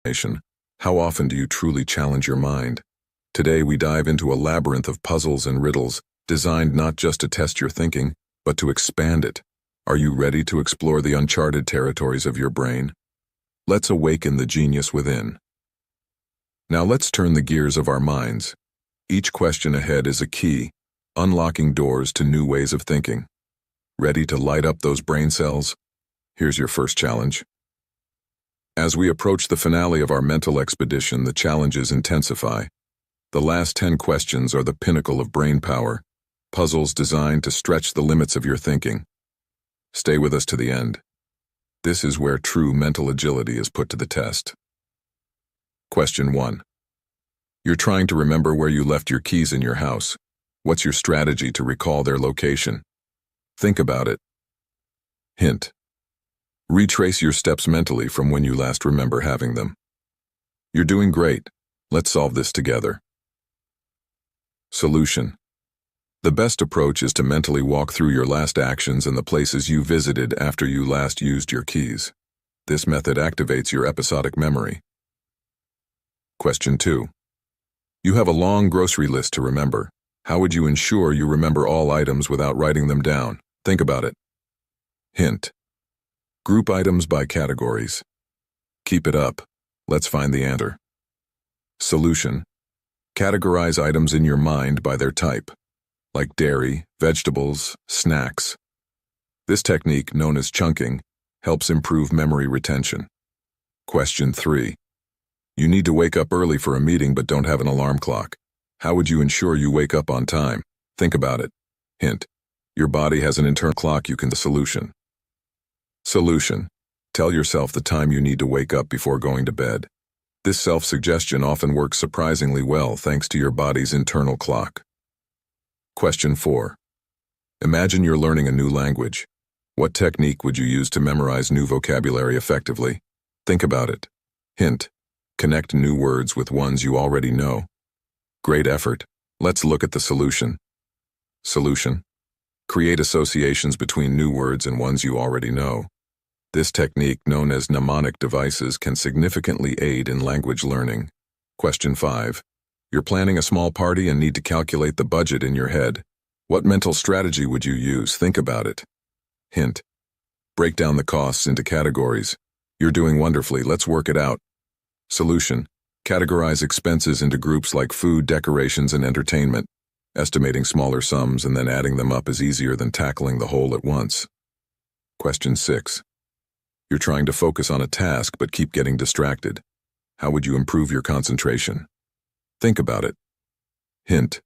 information. How often do you truly challenge your mind? Today we dive into a labyrinth of puzzles and riddles, designed not just to test your thinking, but to expand it. Are you ready to explore the uncharted territories of your brain? Let's awaken the genius within. Now let's turn the gears of our minds. Each question ahead is a key, unlocking doors to new ways of thinking. Ready to light up those brain cells? Here's your first challenge. As we approach the finale of our mental expedition, the challenges intensify. The last 10 questions are the pinnacle of brain power, puzzles designed to stretch the limits of your thinking. Stay with us to the end. This is where true mental agility is put to the test. Question 1. You're trying to remember where you left your keys in your house. What's your strategy to recall their location? Think about it. Hint. Retrace your steps mentally from when you last remember having them. You're doing great. Let's solve this together. Solution. The best approach is to mentally walk through your last actions and the places you visited after you last used your keys. This method activates your episodic memory. Question 2. You have a long grocery list to remember. How would you ensure you remember all items without writing them down? Think about it. Hint. Group items by categories. Keep it up. Let's find the answer. Solution. Categorize items in your mind by their type, like dairy, vegetables, snacks. This technique, known as chunking, helps improve memory retention. Question 3. You need to wake up early for a meeting but don't have an alarm clock. How would you ensure you wake up on time? Think about it. Hint. Your body has an internal clock you can. The solution. Solution. Tell yourself the time you need to wake up before going to bed. This self-suggestion often works surprisingly well thanks to your body's internal clock. Question 4. Imagine you're learning a new language. What technique would you use to memorize new vocabulary effectively? Think about it. Hint. Connect new words with ones you already know. Great effort. Let's look at the solution. Solution. Create associations between new words and ones you already know. This technique, known as mnemonic devices, can significantly aid in language learning. Question 5. You're planning a small party and need to calculate the budget in your head. What mental strategy would you use? Think about it. Hint. Break down the costs into categories. You're doing wonderfully. Let's work it out. Solution. Categorize expenses into groups like food, decorations, and entertainment. Estimating smaller sums and then adding them up is easier than tackling the whole at once. Question 6. You're trying to focus on a task but keep getting distracted. How would you improve your concentration? Think about it. Hint.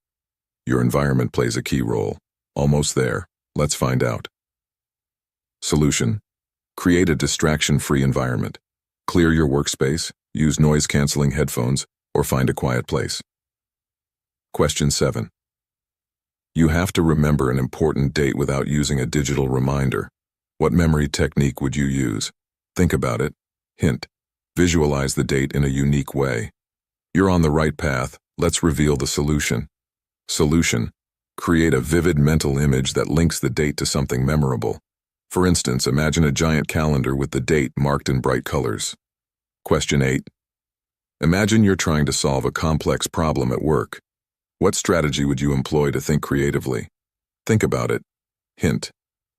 Your environment plays a key role. Almost there. Let's find out. Solution. Create a distraction-free environment. Clear your workspace, use noise-canceling headphones, or find a quiet place. Question 7. You have to remember an important date without using a digital reminder. What memory technique would you use? Think about it. Hint. Visualize the date in a unique way. You're on the right path. Let's reveal the solution. Solution. Create a vivid mental image that links the date to something memorable. For instance, imagine a giant calendar with the date marked in bright colors. Question 8. Imagine you're trying to solve a complex problem at work. What strategy would you employ to think creatively? Think about it. Hint.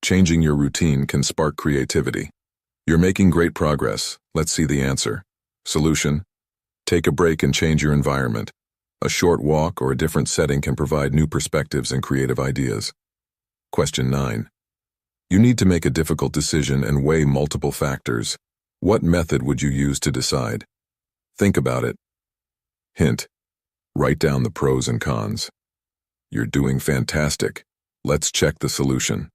Changing your routine can spark creativity. You're making great progress. Let's see the answer. Solution. Take a break and change your environment. A short walk or a different setting can provide new perspectives and creative ideas. Question 9. You need to make a difficult decision and weigh multiple factors. What method would you use to decide? Think about it. Hint. Write down the pros and cons. You're doing fantastic. Let's check the solution.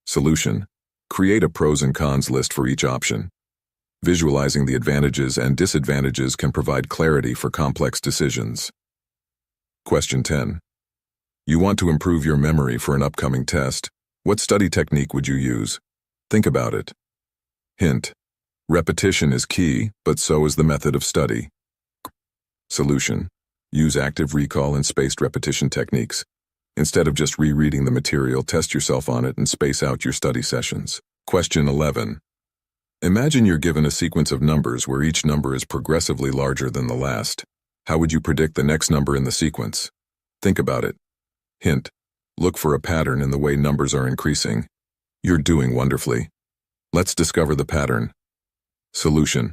Solution. Create a pros and cons list for each option. Visualizing the advantages and disadvantages can provide clarity for complex decisions. Question 10. You want to improve your memory for an upcoming test. What study technique would you use? Think about it. Hint. Repetition is key, but so is the method of study. Solution. Use active recall and spaced repetition techniques. Instead of just rereading the material, test yourself on it and space out your study sessions. Question 11. Imagine you're given a sequence of numbers where each number is progressively larger than the last. How would you predict the next number in the sequence? Think about it. Hint: look for a pattern in the way numbers are increasing. You're doing wonderfully. Let's discover the pattern. Solution: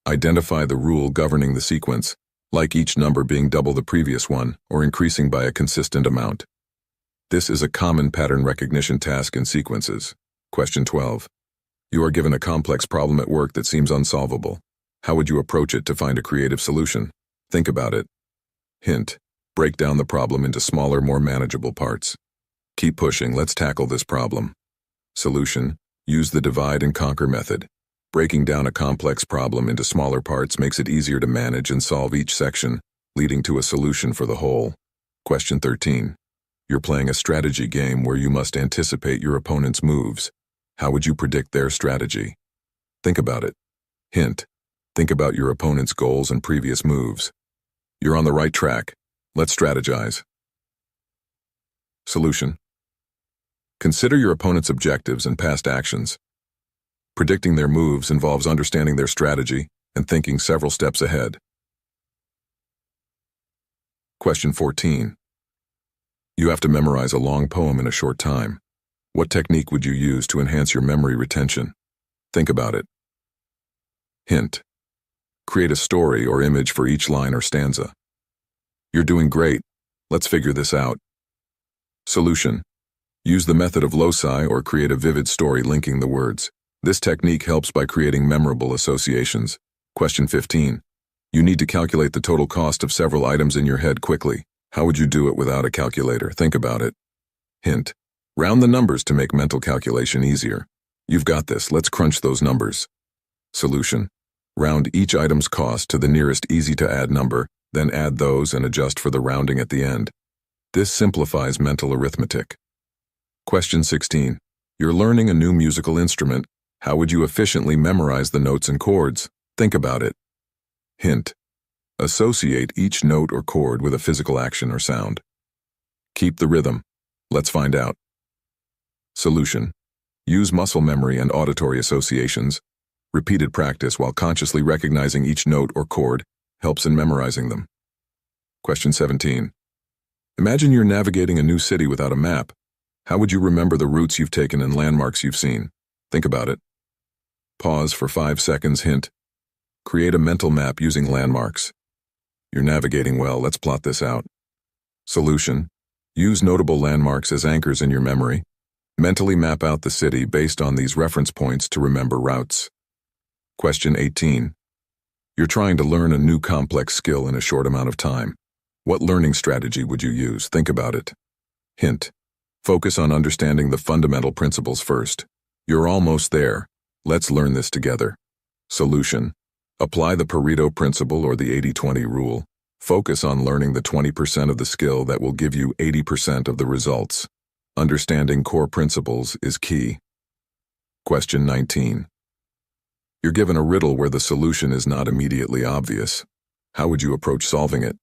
identify the rule governing the sequence, like each number being double the previous one or increasing by a consistent amount. This is a common pattern recognition task in sequences. Question 12. You are given a complex problem at work that seems unsolvable. How would you approach it to find a creative solution? Think about it. Hint: break down the problem into smaller, more manageable parts. Keep pushing, let's tackle this problem. Solution: use the divide and conquer method. Breaking down a complex problem into smaller parts makes it easier to manage and solve each section, leading to a solution for the whole. Question 13. You're playing a strategy game where you must anticipate your opponent's moves. How would you predict their strategy? Think about it. Hint: think about your opponent's goals and previous moves. You're on the right track. Let's strategize. Solution: consider your opponent's objectives and past actions. Predicting their moves involves understanding their strategy and thinking several steps ahead. Question 14. You have to memorize a long poem in a short time. What technique would you use to enhance your memory retention? Think about it. Hint: create a story or image for each line or stanza. You're doing great. Let's figure this out. Solution: use the method of loci or create a vivid story linking the words. This technique helps by creating memorable associations. Question 15. You need to calculate the total cost of several items in your head quickly. How would you do it without a calculator? Think about it. Hint: round the numbers to make mental calculation easier. You've got this. Let's crunch those numbers. Solution: round each item's cost to the nearest easy-to-add number, then add those and adjust for the rounding at the end. This simplifies mental arithmetic. Question 16. You're learning a new musical instrument. How would you efficiently memorize the notes and chords? Think about it. Hint: associate each note or chord with a physical action or sound. Keep the rhythm. Let's find out. Solution: use muscle memory and auditory associations. Repeated practice while consciously recognizing each note or chord helps in memorizing them. Question 17. Imagine you're navigating a new city without a map. How would you remember the routes you've taken and landmarks you've seen? Think about it. Pause for 5 seconds. Hint: create a mental map using landmarks. You're navigating well. Let's plot this out. Solution: use notable landmarks as anchors in your memory. Mentally map out the city based on these reference points to remember routes. Question 18. You're trying to learn a new complex skill in a short amount of time. What learning strategy would you use? Think about it. Hint: focus on understanding the fundamental principles first. You're almost there. Let's learn this together. Solution: apply the Pareto principle or the 80-20 rule. Focus on learning the 20% of the skill that will give you 80% of the results. Understanding core principles is key. Question 19. You're given a riddle where the solution is not immediately obvious. How would you approach solving it?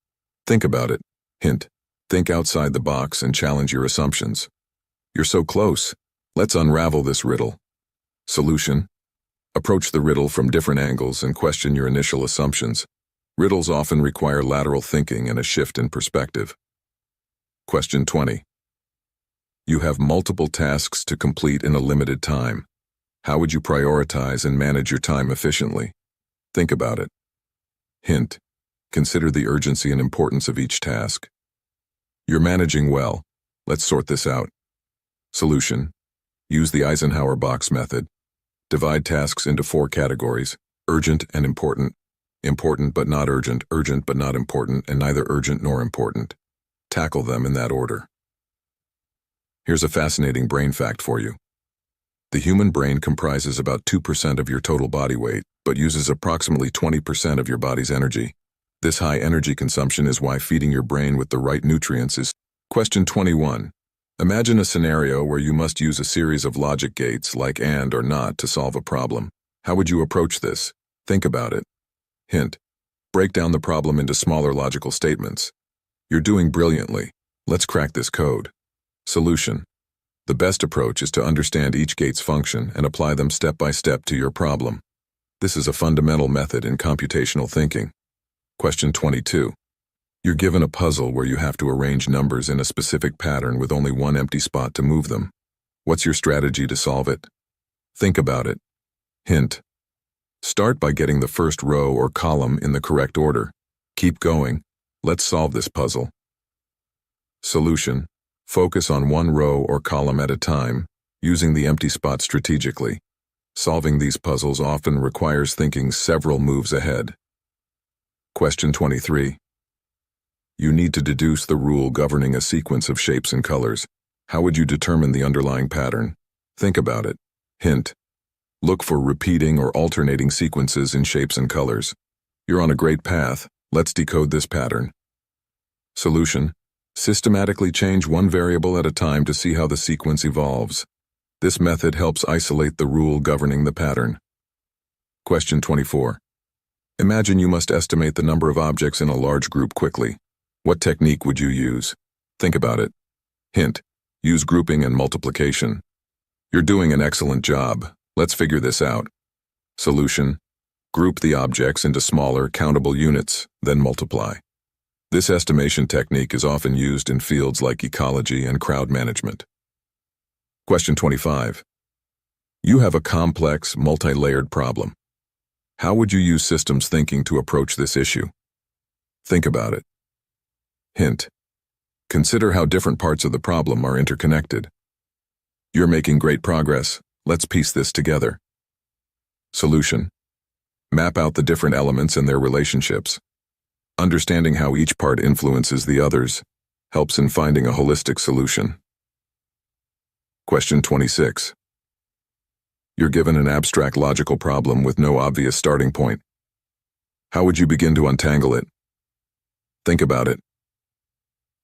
Think about it. Hint: think outside the box and challenge your assumptions. You're so close. Let's unravel this riddle. Solution: approach the riddle from different angles and question your initial assumptions. Riddles often require lateral thinking and a shift in perspective. Question 20. You have multiple tasks to complete in a limited time. How would you prioritize and manage your time efficiently? Think about it. Hint: consider the urgency and importance of each task. You're managing well. Let's sort this out. Solution: use the Eisenhower box method. Divide tasks into 4 categories: urgent and important, important but not urgent, urgent but not important, and neither urgent nor important. Tackle them in that order. Here's a fascinating brain fact for you. The human brain comprises about 2% of your total body weight, but uses approximately 20% of your body's energy. This high energy consumption is why feeding your brain with the right nutrients is. Question 21. Imagine a scenario where you must use a series of logic gates like and or not to solve a problem. How would you approach this? Think about it. Hint: break down the problem into smaller logical statements. You're doing brilliantly. Let's crack this code. Solution: the best approach is to understand each gate's function and apply them step by step to your problem. This is a fundamental method in computational thinking. Question 22. You're given a puzzle where you have to arrange numbers in a specific pattern with only one empty spot to move them. What's your strategy to solve it? Think about it. Hint. Start by getting the first row or column in the correct order. Keep going. Let's solve this puzzle. Solution. Focus on one row or column at a time, using the empty spot strategically. Solving these puzzles often requires thinking several moves ahead. Question 23. You need to deduce the rule governing a sequence of shapes and colors. How would you determine the underlying pattern? Think about it. Hint. Look for repeating or alternating sequences in shapes and colors. You're on a great path. Let's decode this pattern. Solution. Systematically change one variable at a time to see how the sequence evolves. This method helps isolate the rule governing the pattern. Question 24. Imagine you must estimate the number of objects in a large group quickly. What technique would you use? Think about it. Hint. Use grouping and multiplication. You're doing an excellent job. Let's figure this out. Solution. Group the objects into smaller, countable units, then multiply. This estimation technique is often used in fields like ecology and crowd management. Question 25. You have a complex, multi-layered problem. How would you use systems thinking to approach this issue? Think about it. Hint. Consider how different parts of the problem are interconnected. You're making great progress. Let's piece this together. Solution. Map out the different elements and their relationships. Understanding how each part influences the others helps in finding a holistic solution. Question 26. You're given an abstract logical problem with no obvious starting point. How would you begin to untangle it? Think about it.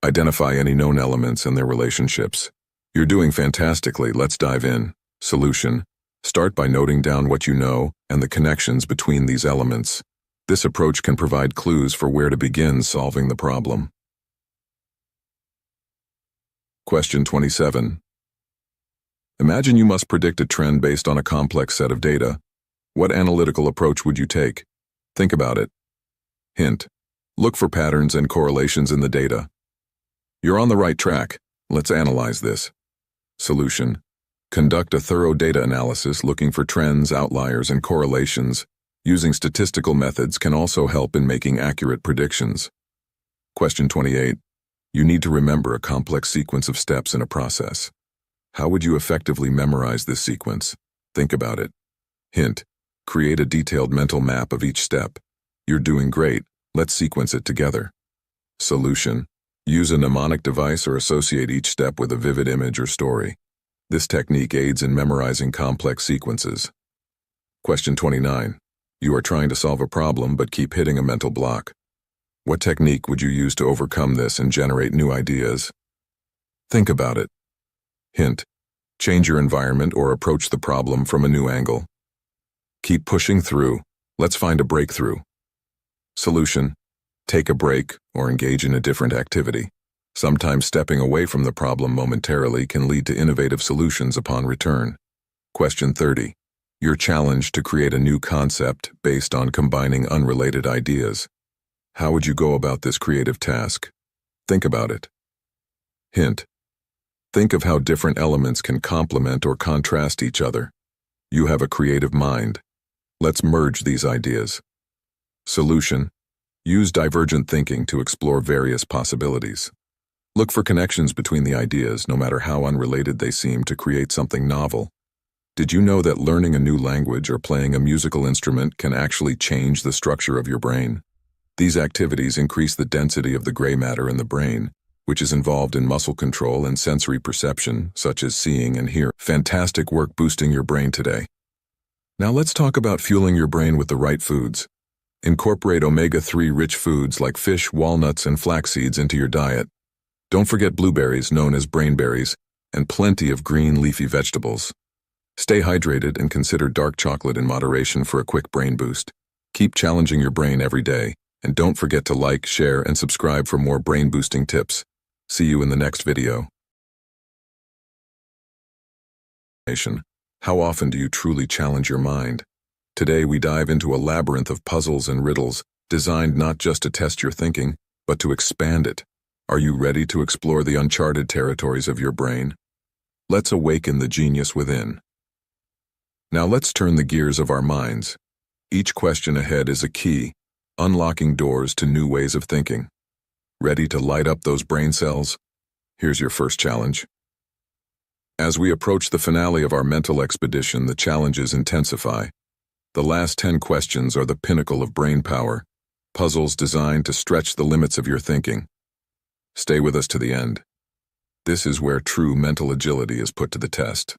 Identify any known elements and their relationships. You're doing fantastically. Let's dive in. Solution. Start by noting down what you know and the connections between these elements. This approach can provide clues for where to begin solving the problem. Question 27. Imagine you must predict a trend based on a complex set of data. What analytical approach would you take? Think about it. Hint. Look for patterns and correlations in the data. You're on the right track. Let's analyze this. Solution. Conduct a thorough data analysis looking for trends, outliers, and correlations. Using statistical methods can also help in making accurate predictions. Question 28. You need to remember a complex sequence of steps in a process. How would you effectively memorize this sequence? Think about it. Hint. Create a detailed mental map of each step. You're doing great. Let's sequence it together. Solution. Use a mnemonic device or associate each step with a vivid image or story. This technique aids in memorizing complex sequences. Question 29. You are trying to solve a problem but keep hitting a mental block. What technique would you use to overcome this and generate new ideas? Think about it. Hint. Change your environment or approach the problem from a new angle. Keep pushing through. Let's find a breakthrough. Solution. Take a break or engage in a different activity. Sometimes stepping away from the problem momentarily can lead to innovative solutions upon return. Question 30. You're challenged to create a new concept based on combining unrelated ideas. How would you go about this creative task? Think about it. Hint. Think of how different elements can complement or contrast each other. You have a creative mind. Let's merge these ideas. Solution. Use divergent thinking to explore various possibilities. Look for connections between the ideas, no matter how unrelated they seem, to create something novel. Did you know that learning a new language or playing a musical instrument can actually change the structure of your brain? These activities increase the density of the gray matter in the brain, which is involved in muscle control and sensory perception, such as seeing and hearing. Fantastic work boosting your brain today. Now let's talk about fueling your brain with the right foods. Incorporate omega-3 rich foods like fish, walnuts, and flax seeds into your diet. Don't forget blueberries, known as brainberries, and plenty of green leafy vegetables. Stay hydrated and consider dark chocolate in moderation for a quick brain boost. Keep challenging your brain every day, and don't forget to like, share, and subscribe for more brain-boosting tips. See you in the next video. How often do you truly challenge your mind? Today we dive into a labyrinth of puzzles and riddles designed not just to test your thinking, but to expand it. Are you ready to explore the uncharted territories of your brain? Let's awaken the genius within. Now let's turn the gears of our minds. Each question ahead is a key, unlocking doors to new ways of thinking. Ready to light up those brain cells? Here's your first challenge. As we approach the finale of our mental expedition, the challenges intensify. The last 10 questions are the pinnacle of brain power, puzzles designed to stretch the limits of your thinking. Stay with us to the end. This is where true mental agility is put to the test.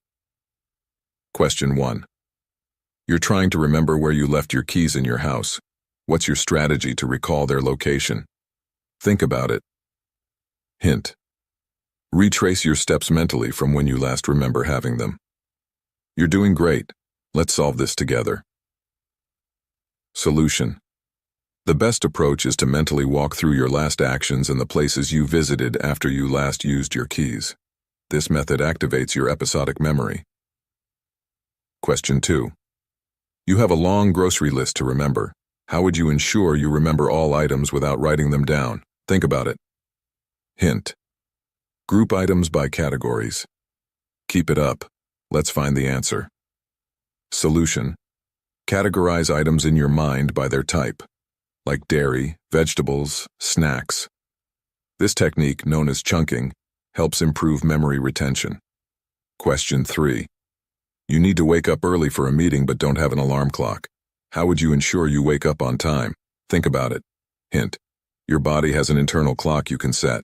Question 1. You're trying to remember where you left your keys in your house. What's your strategy to recall their location? Think about it. Hint. Retrace your steps mentally from when you last remember having them. You're doing great. Let's solve this together. Solution. The best approach is to mentally walk through your last actions and the places you visited after you last used your keys. This method activates your episodic memory. Question 2. You have a long grocery list to remember. How would you ensure you remember all items without writing them down? Think about it. Hint. Group items by categories. Keep it up. Let's find the answer. Solution. Categorize items in your mind by their type, like dairy, vegetables, snacks. This technique, known as chunking, helps improve memory retention. Question 3. You need to wake up early for a meeting but don't have an alarm clock. How would you ensure you wake up on time? Think about it. Hint. Your body has an internal clock you can set.